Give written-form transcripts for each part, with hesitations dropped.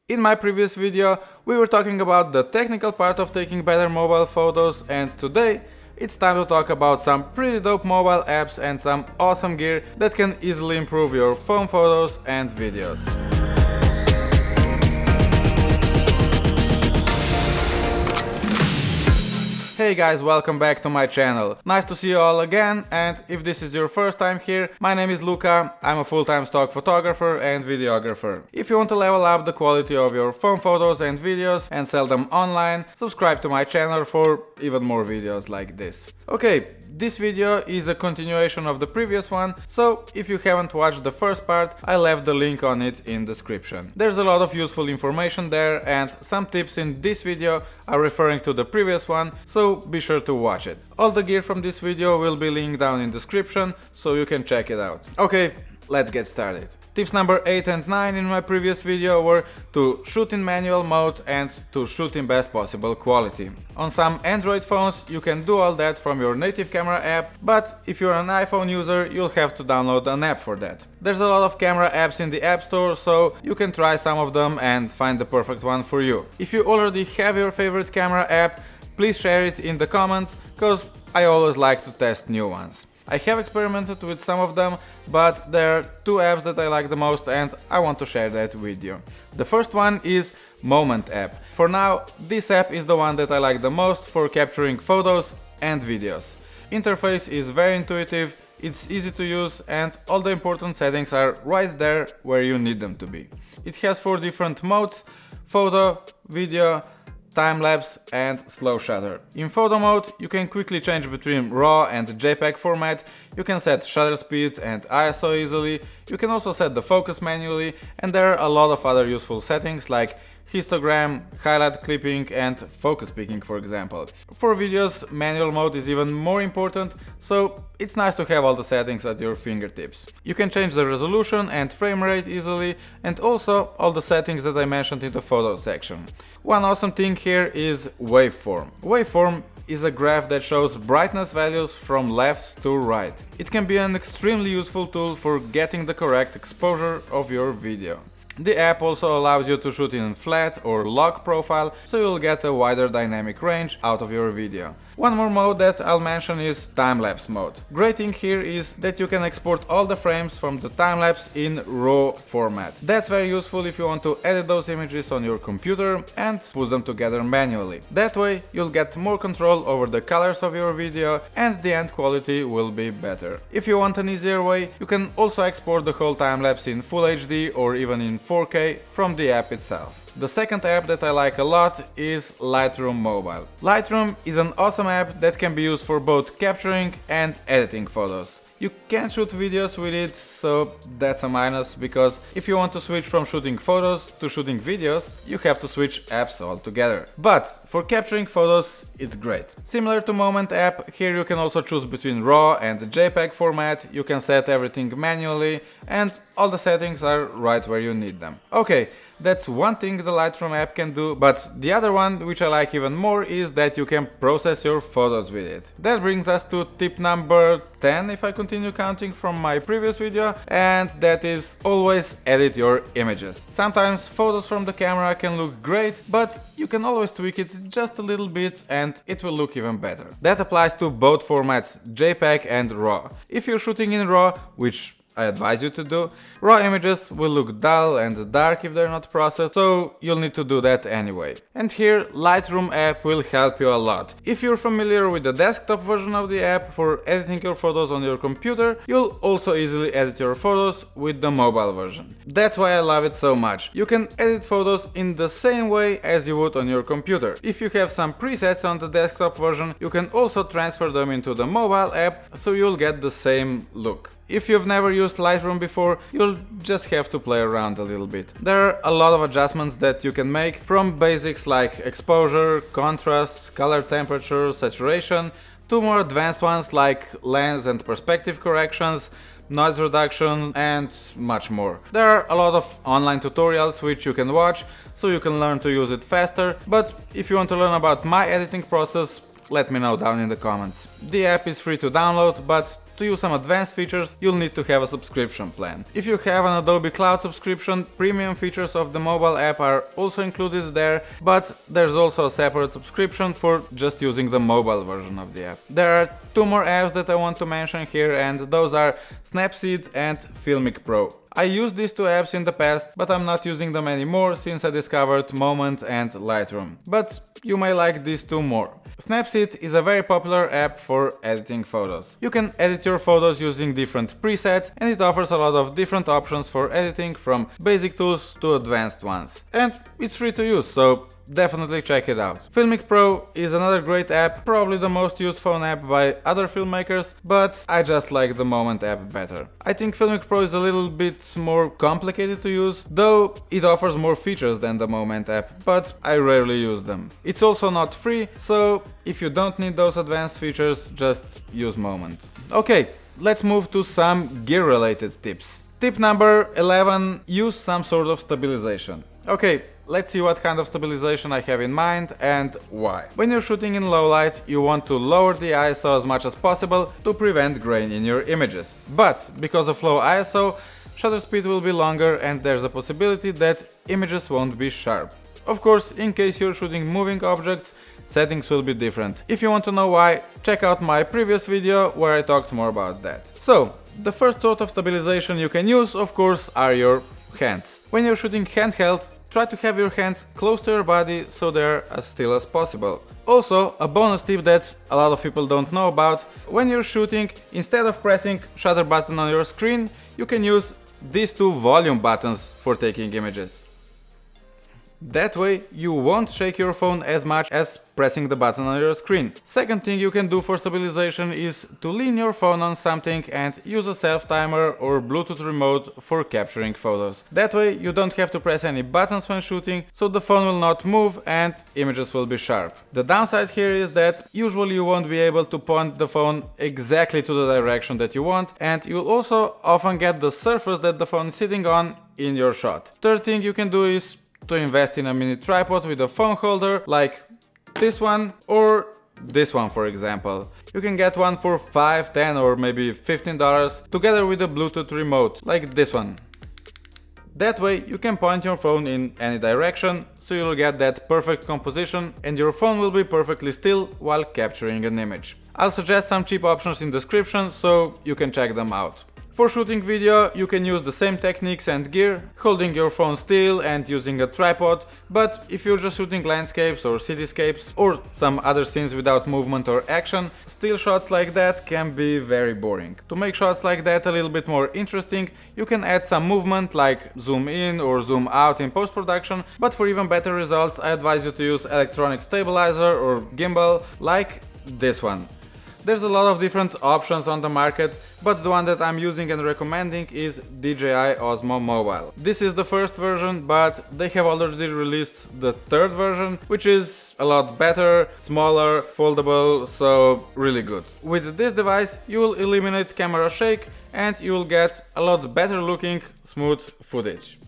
In my previous video, we were talking about the technical part of taking better mobile photos, and today it's time to talk about some pretty dope mobile apps and some awesome gear that can easily improve your phone photos and videos. Hey guys, welcome back to my channel. Nice to see you all again, and if this is your first time here, my name is Luka, I'm a full-time stock photographer and videographer. If you want to level up the quality of your phone photos and videos and sell them online, subscribe to my channel for even more videos like this. Okay, this video is a continuation of the previous one, so if you haven't watched the first part, I left the link on it in the description. There's a lot of useful information there, and some tips in this video are referring to the previous one, so be sure to watch it. All the gear from this video will be linked down in the description, so you can check it out. Okay, let's get started. Tips number 8 and 9 in my previous video were to shoot in manual mode and to shoot in best possible quality. On some Android phones you can do all that from your native camera app, but if you're an iPhone user you'll have to download an app for that. There's a lot of camera apps in the App Store, so you can try some of them and find the perfect one for you. If you already have your favorite camera app, please share it in the comments, cause I always like to test new ones. I have experimented with some of them, but there are two apps that I like the most and I want to share that with you. The first one is Moment app. For now, this app is the one that I like the most for capturing photos and videos. Interface is very intuitive, it's easy to use, and all the important settings are right there where you need them to be. It has 4 different modes: photo, video, time-lapse and slow shutter. In photo mode you can quickly change between RAW and JPEG format, you can set shutter speed and ISO easily, you can also set the focus manually, and there are a lot of other useful settings like histogram, highlight clipping and focus peaking, for example. For videos, manual mode is even more important, so it's nice to have all the settings at your fingertips. You can change the resolution and frame rate easily, and also all the settings that I mentioned in the photos section. One awesome thing here is waveform. Waveform is a graph that shows brightness values from left to right. It can be an extremely useful tool for getting the correct exposure of your video. The app also allows you to shoot in flat or log profile, so you'll get a wider dynamic range out of your video. One more mode that I'll mention is time-lapse mode. Great thing here is that you can export all the frames from the time-lapse in RAW format. That's very useful if you want to edit those images on your computer and put them together manually. That way you'll get more control over the colors of your video and the end quality will be better. If you want an easier way, you can also export the whole time-lapse in Full HD or even in 4K from the app itself. The second app that I like a lot is Lightroom Mobile. Lightroom is an awesome app that can be used for both capturing and editing photos. You can shoot videos with it, so that's a minus, because if you want to switch from shooting photos to shooting videos, you have to switch apps altogether. But for capturing photos, it's great. Similar to Moment app, here you can also choose between RAW and JPEG format, you can set everything manually, and all the settings are right where you need them. Okay, that's one thing the Lightroom app can do, but the other one, which I like even more, is that you can process your photos with it. That brings us to tip number 10, if I continue counting from my previous video, and that is always edit your images. Sometimes photos from the camera can look great, but you can always tweak it just a little bit and it will look even better. That applies to both formats, JPEG and RAW. If you're shooting in RAW, which I advise you to do, raw images will look dull and dark if they're not processed, so you'll need to do that anyway. And here Lightroom app will help you a lot. If you're familiar with the desktop version of the app for editing your photos on your computer, you'll also easily edit your photos with the mobile version. That's why I love it so much. You can edit photos in the same way as you would on your computer. If you have some presets on the desktop version, you can also transfer them into the mobile app, so you'll get the same look. If you've never used Lightroom before, you'll just have to play around a little bit. There are a lot of adjustments that you can make, from basics like exposure, contrast, color temperature, saturation, to more advanced ones like lens and perspective corrections, noise reduction and much more. There are a lot of online tutorials which you can watch, so you can learn to use it faster, but if you want to learn about my editing process, let me know down in the comments. The app is free to download, but to use some advanced features, you'll need to have a subscription plan. If you have an Adobe Cloud subscription, premium features of the mobile app are also included there, but there's also a separate subscription for just using the mobile version of the app. There are two more apps that I want to mention here, and those are SNAPSEED and FILMIC Pro. I used these two apps in the past, but I'm not using them anymore since I discovered Moment and Lightroom. But you may like these two more. SNAPSEED is a very popular app for editing photos. You can edit your photos using different presets, and it offers a lot of different options for editing, from basic tools to advanced ones. And it's free to use, so definitely check it out. FILMIC Pro is another great app, probably the most used phone app by other filmmakers, but I just like the Moment app better. I think FILMIC Pro is a little bit more complicated to use, though it offers more features than the Moment app, but I rarely use them. It's also not free, so if you don't need those advanced features, just use Moment. Okay, let's move to some gear-related tips. Tip number 11, use some sort of stabilization. Okay, let's see what kind of stabilization I have in mind and why. When you're shooting in low light, you want to lower the ISO as much as possible to prevent grain in your images. But because of low ISO, shutter speed will be longer and there's a possibility that images won't be sharp. Of course, in case you're shooting moving objects, settings will be different. If you want to know why, check out my previous video where I talked more about that. So, the first sort of stabilization you can use, of course, are your hands. When you're shooting handheld, try to have your hands close to your body so they're as still as possible. Also, a bonus tip that a lot of people don't know about: when you're shooting, instead of pressing shutter button on your screen, you can use these two volume buttons for taking images. That way, you won't shake your phone as much as pressing the button on your screen. Second thing you can do for stabilization is to lean your phone on something and use a self-timer or Bluetooth remote for capturing photos. That way, you don't have to press any buttons when shooting, so the phone will not move and images will be sharp. The downside here is that usually you won't be able to point the phone exactly to the direction that you want, and you'll also often get the surface that the phone is sitting on in your shot. Third thing you can do is to invest in a mini tripod with a phone holder like this one or this one, for example. You can get one for $5, $10 or maybe $15 together with a Bluetooth remote like this one. That way you can point your phone in any direction, so you'll get that perfect composition and your phone will be perfectly still while capturing an image. I'll suggest some cheap options in the description so you can check them out. For shooting video, you can use the same techniques and gear, holding your phone still and using a tripod, but if you're just shooting landscapes or cityscapes or some other scenes without movement or action, still shots like that can be very boring. To make shots like that a little bit more interesting, you can add some movement like zoom in or zoom out in post-production, but for even better results I advise you to use electronic stabilizer or gimbal like this one. There's a lot of different options on the market, but the one that I'm using and recommending is DJI Osmo Mobile. This is the first version, but they have already released the third version, which is a lot better, smaller, foldable, so really good. With this device, you will eliminate camera shake and you will get a lot better looking, smooth footage.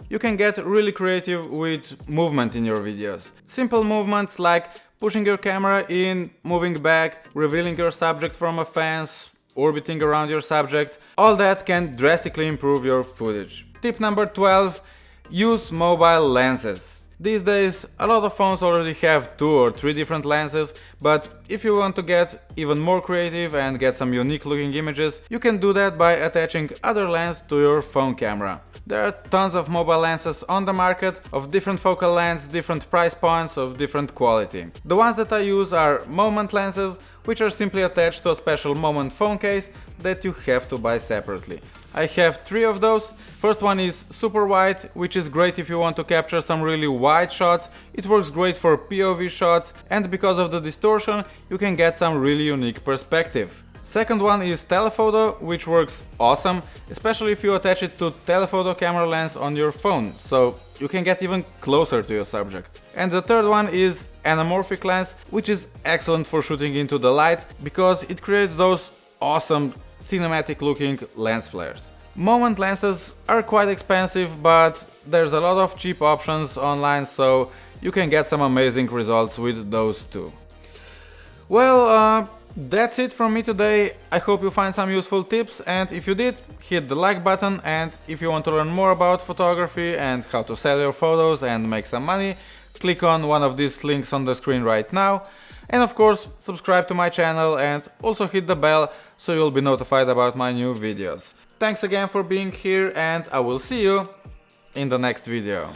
You can get really creative with movement in your videos. Simple movements like pushing your camera in, moving back, revealing your subject from a fence, orbiting around your subject, all that can drastically improve your footage. Tip number 12, use mobile lenses. These days, a lot of phones already have 2 or 3 different lenses, but if you want to get even more creative and get some unique looking images, you can do that by attaching other lens to your phone camera. There are tons of mobile lenses on the market of different focal lengths, different price points, of different quality. The ones that I use are Moment lenses, which are simply attached to a special Moment phone case that you have to buy separately. I have 3 of those. First one is super wide, which is great if you want to capture some really wide shots. It works great for POV shots, and because of the distortion, you can get some really unique perspective. Second one is telephoto, which works awesome, especially if you attach it to telephoto camera lens on your phone, so you can get even closer to your subject. And the third one is anamorphic lens, which is excellent for shooting into the light because it creates those awesome cinematic looking lens flares. Moment lenses are quite expensive, but there's a lot of cheap options online, so you can get some amazing results with those too. Well, That's it from me today. I hope you find some useful tips, and if you did, hit the like button, and if you want to learn more about photography and how to sell your photos and make some money, click on one of these links on the screen right now. And of course, subscribe to my channel and also hit the bell so you'll be notified about my new videos. Thanks again for being here, and I will see you in the next video.